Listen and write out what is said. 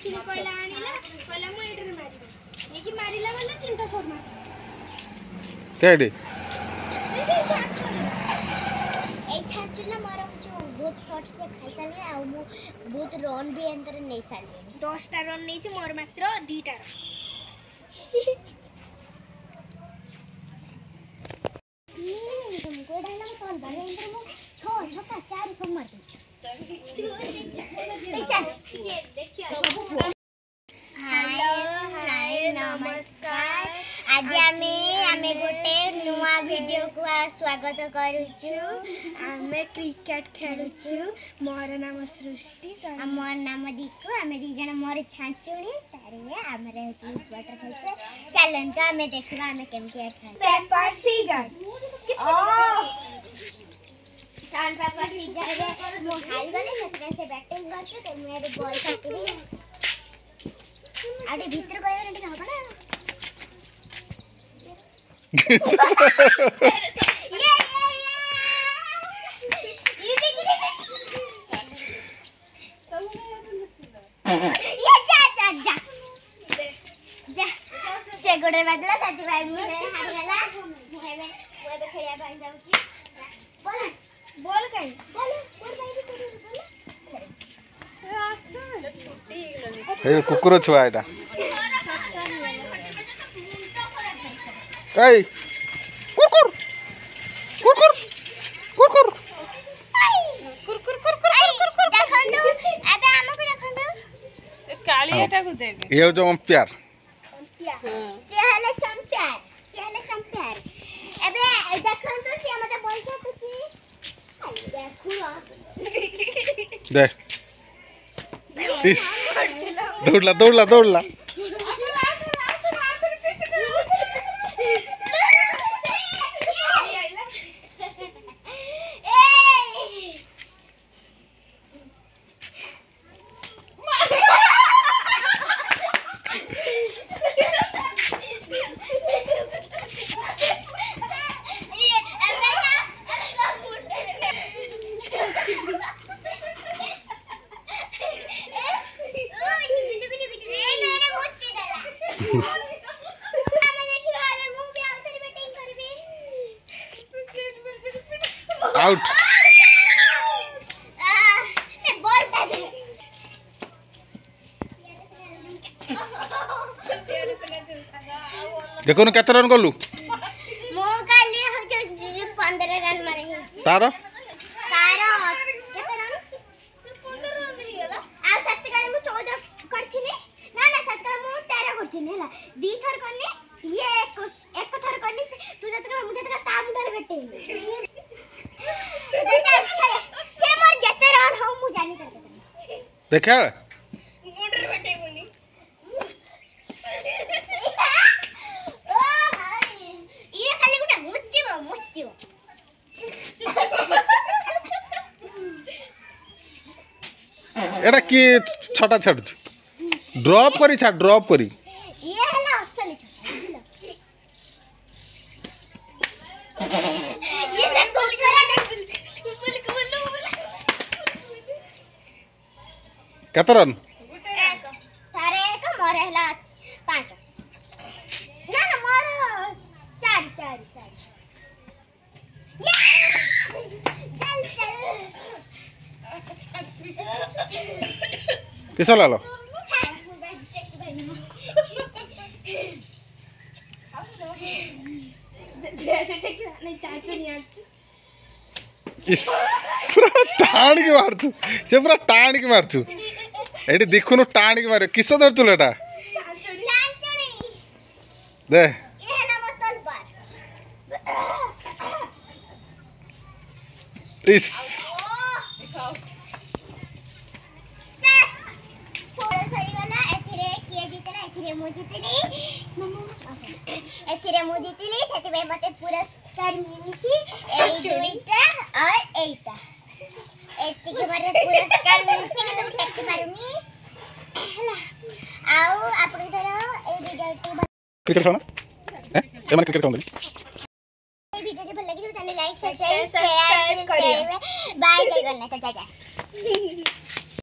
छाचुनी कहला आनिला कहला मु एटरे मारिबे नेकी मारिला वाला तीनटा शॉट मार केडी ए छाचुना मारा जो बहुत शॉट से खाइ साले आ मु बहुत रन भी अंदर नै साले 10 टा रन नै छ मोर मात्र 2 टा तुमको डाला में कौन बारे अंदर मु 6 छक्का 4 सब मार दे हाय नमस्कार आज आमे गोटे नुआ वीडियो को स्वागत करूछु आमे क्रिकेट खेलुछु मोर नाम सृष्टि मोर नाम दीकु आमे दी जन मोर छाचुणी तारे आमे रहछु वाटर खेलछे चलन तो आमे देखबा आमे केमती खेल paper scissor time paper scissor रे मो हाल गले सतरे से बैटिंग करछु तो मेरे बॉल काटबी आडे भीतर गयो रे ठीक होबा ना से गोडे बदला साथी भाई मुझे हार गला मुहे में वो खेलिया भाई जाऊ की बोल कहीं बोल ए कुकुर छुआ एटा ए कुकुर कुकुर कुकुर कुकुर देखंदु अबे हमको देखंदु कालियाटा को देख ये जो अंपायर से हले चंपियर अबे देखंदु से मते बोलछे तुसी देखु दे इस दौड़ला आउट देखो न केते रन गलु मो काली हो जो 15 रन मारे तारो केते रन 15 रन मिल गेला आ सतकाले मु 14 करथिने ना 7 मु 13 करथिने हला दी थर करने ये एक थर करने से तू जतका मुझे तका ता मुंडा बेटे से मोर जते रन हो मु जानी कर देखा मुंडर बेटे मुनी ओ हाय ये खाली गुटा मुच्चिबो एटा की छटा छट ड्रॉप करी ये हला असली ये सब बोल करा बोल केते रन तारे एक मोर हला 5 ना मोर 4 चल किसा लालो पूरा टाण के मारछु से पूरा टाण के मारछु एटी देखुनु टाण के मारे किस धरतुल एटा दे ये हला बोतल पर इस मुझे मते पुरस्कार मिली और एटा एतिके बारे पुरस्कार मिली कि तुम टेक पारुनी हला आउ आपण धरो ए वीडियो क्रिकेट खेलना ए माने क्रिकेट खेलना वीडियो भल लगी तो लाइक सब्सक्राइब शेयर बाय जय गन्ना